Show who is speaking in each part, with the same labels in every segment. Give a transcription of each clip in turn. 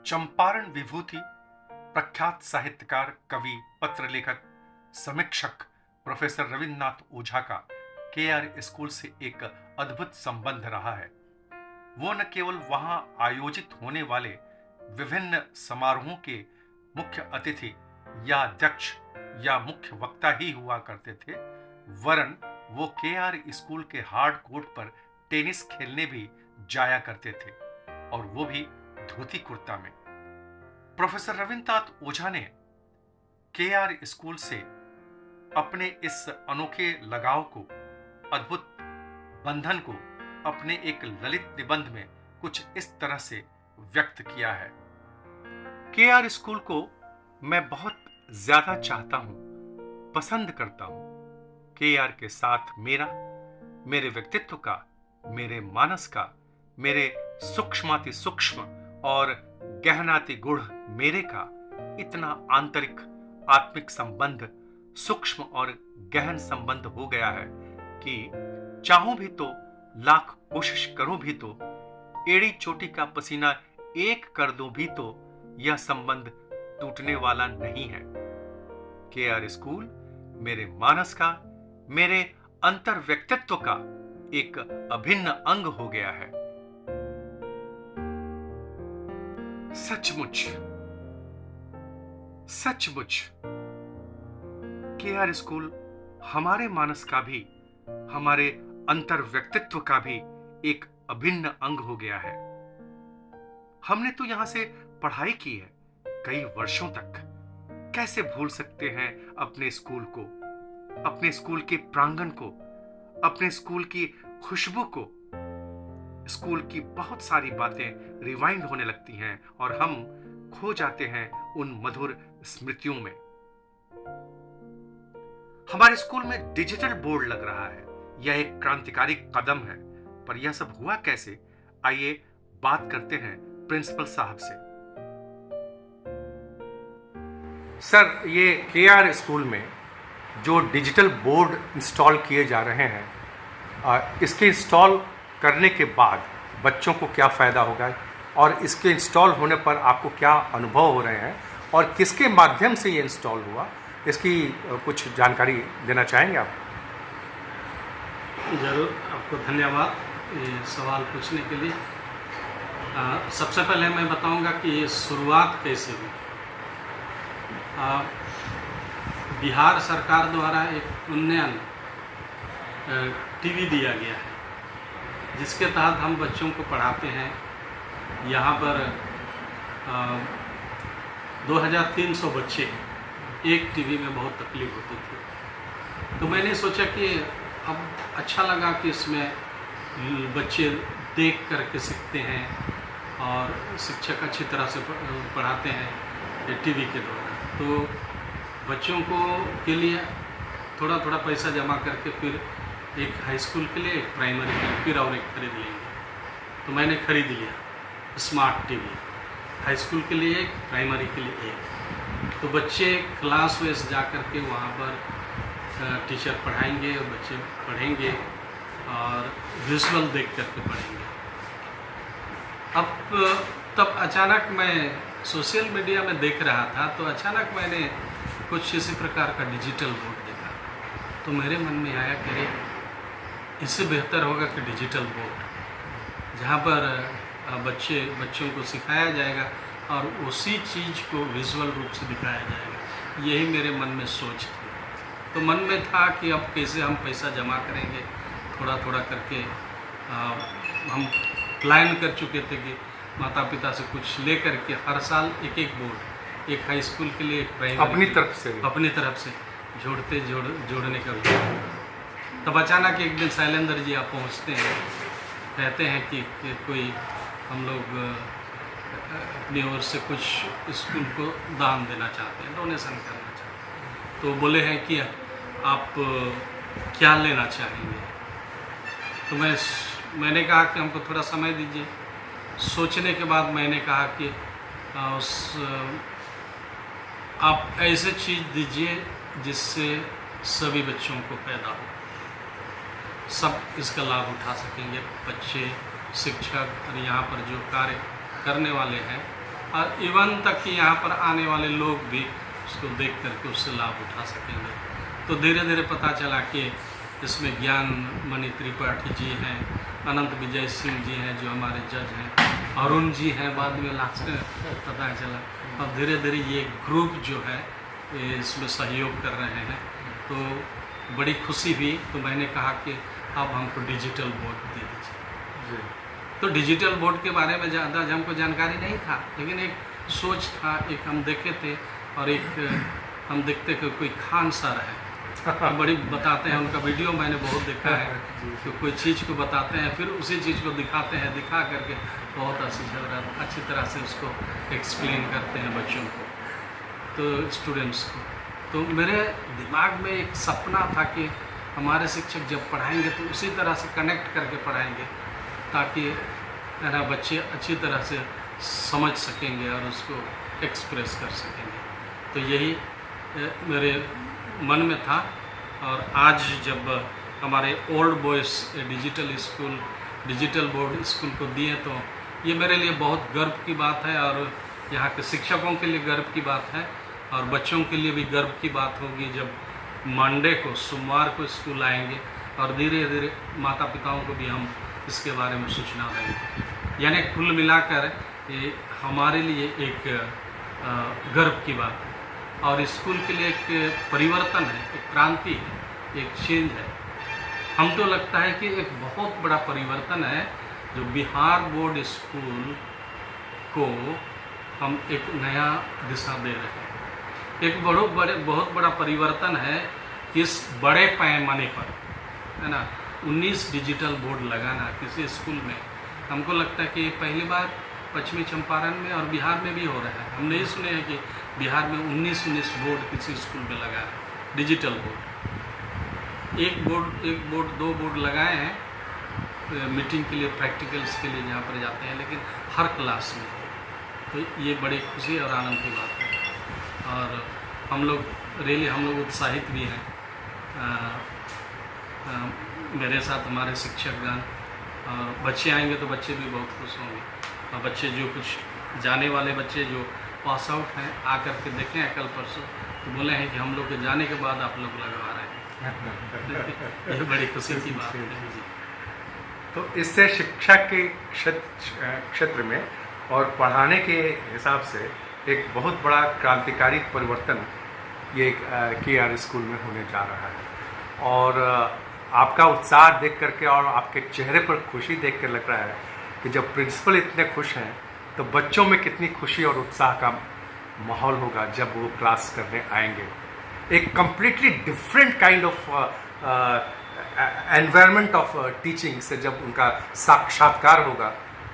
Speaker 1: चंपारण विभूति प्रख्यात साहित्यकार, कवि, पत्र लेखक, समीक्षक प्रोफेसर रविन्द्रनाथ ओझा का केआर स्कूल से एक अद्भुत संबंध रहा है। वो न केवल वहां आयोजित होने वाले विभिन्न समारोहों के मुख्य अतिथि या अध्यक्ष या मुख्य वक्ता ही हुआ करते थे, वरन वो केआर स्कूल के हार्ड कोर्ट पर टेनिस खेलने भी जाया करते थे, और वो भी धोती कुर्ता में। प्रोफेसर रविन्द्रनाथ ओझा ने केआर स्कूल से अपने इस अनोखे लगाव को, अद्भुत बंधन को अपने एक ललित निबंध में कुछ इस तरह से व्यक्त किया है। केआर स्कूल को मैं बहुत ज्यादा चाहता हूं, पसंद करता हूं। केआर के साथ मेरे व्यक्तित्व का, मेरे मानस का, मेरे सूक्ष्माति सूक्ष्म और गहनाति गूढ़ मेरे का इतना आंतरिक आत्मिक संबंध, सूक्ष्म और गहन संबंध हो गया है कि चाहूं भी तो, लाख कोशिश करूं भी तो, एड़ी चोटी का पसीना एक कर दूं भी तो यह संबंध टूटने वाला नहीं है। केआर स्कूल मेरे मानस का, मेरे अंतर व्यक्तित्व का एक अभिन्न अंग हो गया है। सचमुच केआर स्कूल हमारे मानस का भी, हमारे अंतर व्यक्तित्व का भी एक अभिन्न अंग हो गया है। हमने तो यहां से पढ़ाई की है कई वर्षों तक। कैसे भूल सकते हैं अपने स्कूल को, अपने स्कूल के प्रांगण को, अपने स्कूल की खुशबू को। स्कूल की बहुत सारी बातें रिवाइंड होने लगती हैं और हम खो जाते हैं उन मधुर स्मृतियों में। हमारे स्कूल में डिजिटल बोर्ड लग रहा है। यह एक क्रांतिकारी कदम है, पर यह सब हुआ कैसे? आइए बात करते हैं प्रिंसिपल साहब से। सर, ये केआर स्कूल में जो डिजिटल बोर्ड इंस्टॉल किए जा रहे हैं, इसके इंस्टॉल करने के बाद बच्चों को क्या फ़ायदा होगा, और इसके इंस्टॉल होने पर आपको क्या अनुभव हो रहे हैं, और किसके माध्यम से ये इंस्टॉल हुआ, इसकी कुछ जानकारी देना चाहेंगे आप?
Speaker 2: जरूर, आपको धन्यवाद ये सवाल पूछने के लिए। सबसे पहले मैं बताऊंगा कि ये शुरुआत कैसे हुई। बिहार सरकार द्वारा एक उन्नयन टीवी दिया गया है, जिसके तहत हम बच्चों को पढ़ाते हैं। यहाँ पर 2300 बच्चे एक टीवी में, बहुत तकलीफ होती थी। तो मैंने सोचा कि अब अच्छा लगा कि इसमें बच्चे देख करके सीखते हैं और शिक्षक अच्छी तरह से पढ़ाते हैं टीवी के द्वारा। तो बच्चों को के लिए थोड़ा थोड़ा पैसा जमा करके फिर एक हाई स्कूल के लिए, एक प्राइमरी के लिए, फिर और एक खरीद लेंगे। तो मैंने खरीद लिया स्मार्ट टीवी, हाई स्कूल के लिए एक, प्राइमरी के लिए एक। तो बच्चे क्लास वाइज जा कर के वहाँ पर टीचर पढ़ाएंगे और बच्चे पढ़ेंगे और विजुअल देख करके पढ़ेंगे। अब तब अचानक मैं सोशल मीडिया में देख रहा था, तो अचानक मैंने कुछ इसी प्रकार का डिजिटल बोर्ड देखा। तो मेरे मन में आया कि इससे बेहतर होगा कि डिजिटल बोर्ड, जहाँ पर बच्चों को सिखाया जाएगा और उसी चीज़ को विजुअल रूप से दिखाया जाएगा। यही मेरे मन में सोच थी। तो मन में था कि अब कैसे हम पैसा जमा करेंगे, थोड़ा थोड़ा करके हम प्लान कर चुके थे कि माता पिता से कुछ ले करके हर साल एक एक बोर्ड, एक हाई स्कूल के लिए, एक प्राइमरी, अपनी तरफ से जोड़ने का विचार। तब अचानक एक दिन शैलेंद्र जी आप पहुंचते हैं, कहते हैं कि कोई हम लोग अपनी ओर से कुछ स्कूल को दान देना चाहते हैं, डोनेशन करना चाहते हैं। तो बोले हैं कि आप क्या लेना चाहेंगे। तो मैंने कहा कि हमको थोड़ा समय दीजिए। सोचने के बाद मैंने कहा कि आप ऐसे चीज़ दीजिए जिससे सभी बच्चों को फायदा हो, सब इसका लाभ उठा सकेंगे, बच्चे, शिक्षक और यहाँ पर जो कार्य करने वाले हैं और इवन तक कि यहाँ पर आने वाले लोग भी उसको देख करके उससे लाभ उठा सकेंगे। तो धीरे धीरे पता चला कि इसमें ज्ञान मणि त्रिपाठी जी हैं, अनंत विजय सिंह जी हैं जो हमारे जज हैं, अरुण जी हैं, बाद में लास्ट में पता चला। और धीरे धीरे ये ग्रुप जो है ये इसमें सहयोग कर रहे हैं। तो बड़ी खुशी हुई। तो मैंने कहा कि अब हमको डिजिटल बोर्ड दे दीजिए। तो डिजिटल बोर्ड के बारे में ज़्यादा हमको जानकारी नहीं था, लेकिन एक सोच था, एक हम देखे थे और एक हम देखते कि कोई खान सर है तो बड़ी बताते हैं, उनका वीडियो मैंने बहुत देखा है कि कोई चीज़ को बताते हैं फिर उसी चीज़ को दिखाते हैं, दिखा करके बहुत अच्छी तरह से उसको एक्सप्लेन करते हैं बच्चों को, तो स्टूडेंट्स को। तो मेरे दिमाग में एक सपना था कि हमारे शिक्षक जब पढ़ाएंगे तो उसी तरह से कनेक्ट करके पढ़ाएंगे ताकि है ना बच्चे अच्छी तरह से समझ सकेंगे और उसको एक्सप्रेस कर सकेंगे। तो यही मेरे मन में था। और आज जब हमारे old boys digital board school को दिए तो ये मेरे लिए बहुत गर्व की बात है और यहाँ के शिक्षकों के लिए गर्व की बात है और बच्चों के लिए भी गर्व की बात होगी जब मंडे को सोमवार को स्कूल आएंगे और धीरे धीरे माता पिताओं को भी हम इसके बारे में सूचना देंगे। यानी कुल मिलाकर ये हमारे लिए एक गर्व की बात है और स्कूल के लिए एक परिवर्तन है, एक क्रांति है, एक चेंज है। हम तो लगता है कि एक बहुत बड़ा परिवर्तन है जो बिहार बोर्ड स्कूल को हम एक नया दिशा दे रहे हैं। एक बहुत बड़ा परिवर्तन है इस बड़े पैमाने पर, है ना, 19 डिजिटल बोर्ड लगाना किसी स्कूल में। हमको लगता है कि ये पहली बार पश्चिमी चंपारण में और बिहार में भी हो रहा है। हम नहीं सुने हैं कि बिहार में 19 बोर्ड किसी स्कूल में लगा है डिजिटल बोर्ड। एक बोर्ड 2 बोर्ड लगाए हैं मीटिंग के लिए, प्रैक्टिकल्स के लिए जहाँ पर जाते हैं, लेकिन हर क्लास में। तो ये बड़ी खुशी और आनंद की बात है और हम लोग उत्साहित भी हैं। मेरे साथ हमारे शिक्षकगण और बच्चे आएंगे तो बच्चे भी बहुत खुश होंगे और बच्चे जो कुछ जाने वाले बच्चे जो पास आउट हैं आकर के देखें कल परसों तो बोले हैं कि हम लोग के जाने के बाद आप लोग लगवा रहे हैं। ये बड़ी खुशी की बात है जी।
Speaker 1: तो इससे शिक्षा के क्षेत्र में और पढ़ाने के हिसाब से एक बहुत बड़ा क्रांतिकारी परिवर्तन ये KR स्कूल में होने जा रहा है और आपका उत्साह देख करके और आपके चेहरे पर खुशी देख कर लग रहा है कि जब प्रिंसिपल इतने खुश हैं तो बच्चों में कितनी खुशी और उत्साह का माहौल होगा जब वो क्लास करने आएंगे। एक completely different kind of environment of teaching से जब उनका साक्षात्कार होगा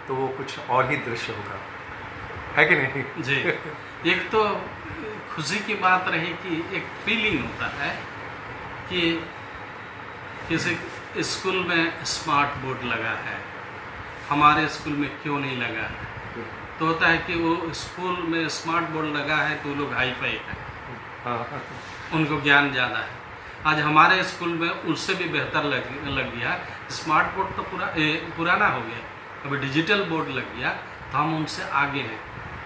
Speaker 1: तो वो कुछ और ही दृश्य होगा, है कि नहीं
Speaker 2: जी। एक तो खुशी की बात रही कि एक फीलिंग होता है कि किसी स्कूल में स्मार्ट बोर्ड लगा है, हमारे स्कूल में क्यों नहीं लगा है। तो होता है कि वो स्कूल में स्मार्ट बोर्ड लगा है तो लोग हाई फाई है, उनको ज्ञान ज़्यादा है। आज हमारे स्कूल में उससे भी बेहतर लग गया। स्मार्ट बोर्ड तो पुराना हो गया, अभी डिजिटल बोर्ड लग गया तो हम उनसे आगे हैं।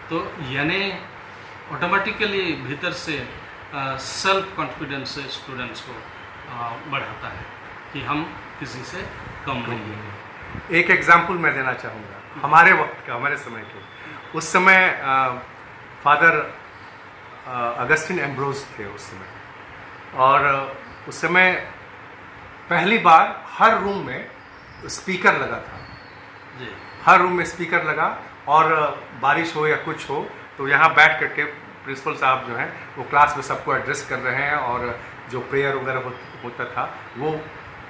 Speaker 2: तो यानी ऑटोमेटिकली भीतर से सेल्फ कॉन्फिडेंस स्टूडेंट्स को बढ़ाता है कि हम किसी से कम नहीं हैं।
Speaker 1: एक एग्जाम्पल मैं देना चाहूँगा हमारे वक्त का, हमारे समय के। उस समय फादर अगस्टिन एम्ब्रोज थे उस समय और उस समय पहली बार हर रूम में स्पीकर लगा था
Speaker 2: जी। हर
Speaker 1: रूम में स्पीकर लगा और बारिश हो या कुछ हो तो यहाँ बैठ करके प्रिंसिपल साहब जो हैं वो क्लास में सबको एड्रेस कर रहे हैं और जो प्रेयर वगैरह होता था वो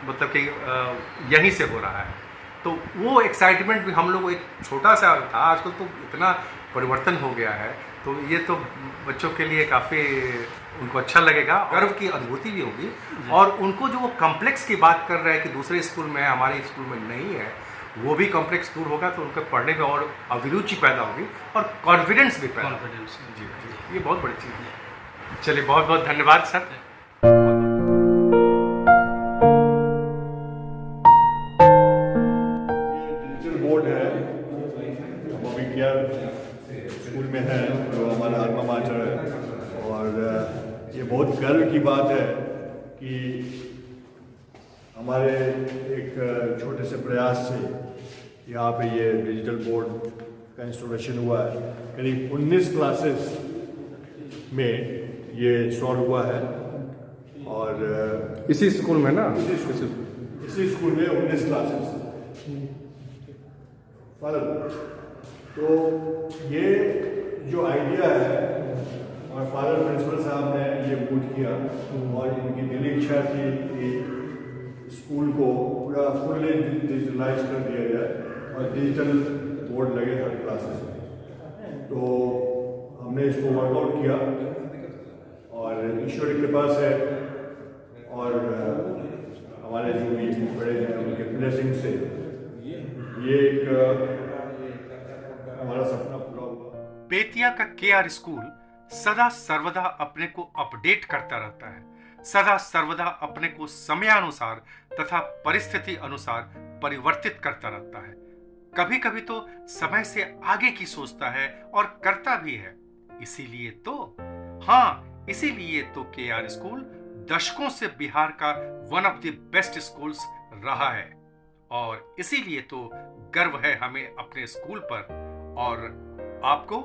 Speaker 1: मतलब कि यहीं से हो रहा है। तो वो एक्साइटमेंट भी हम लोग एक छोटा सा था, आजकल तो इतना परिवर्तन हो गया है। तो ये तो बच्चों के लिए काफ़ी उनको अच्छा लगेगा, गर्व की अनुभूति भी होगी और उनको जो वो कॉम्प्लेक्स की बात कर रहे हैं कि दूसरे स्कूल में हमारे स्कूल में नहीं है, वो भी कॉम्प्लेक्स दूर होगा तो उनके पढ़ने में और अभिरुचि पैदा होगी और कॉन्फिडेंस भी पैदा होगा। जी जी, ये बहुत बड़ी चीज़ है। चलिए बहुत बहुत धन्यवाद सर।
Speaker 3: डिजिटल बोर्ड है, हम अभी KR स्कूल में कि हमारे एक छोटे से प्रयास से यहाँ पे ये डिजिटल बोर्ड का इंस्टॉलेशन हुआ है। करीब 19 क्लासेस में ये इंस्टॉल हुआ है और
Speaker 4: इसी स्कूल में ना
Speaker 3: इसी स्कूल में 19 क्लासेस। तो ये जो आइडिया है और फादर प्रिंसिपल साहब ने ये मूव किया और इनकी दिली इच्छा थी कि स्कूल को पूरा फुल्ली डिजिटलाइज कर दिया जाए और डिजिटल बोर्ड लगे हर क्लासेस में। तो हमने इसको वर्कआउट किया और ईश्वर की कृपा से और हमारे जो भी बड़े हैं उनके ब्लेसिंग से ये एक हमारा सपना पूरा हुआ।
Speaker 1: बेतिया का केआर स्कूल सदा सर्वदा अपने को अपडेट करता रहता है, सदा सर्वदा अपने को समयानुसार तथा परिस्थिति अनुसार परिवर्तित करता रहता है। कभी कभी तो समय से आगे की सोचता है और करता भी है। इसीलिए तो केआर स्कूल दशकों से बिहार का one of the best schools रहा है और इसीलिए तो गर्व है हमें अपने स्कूल पर। और आपको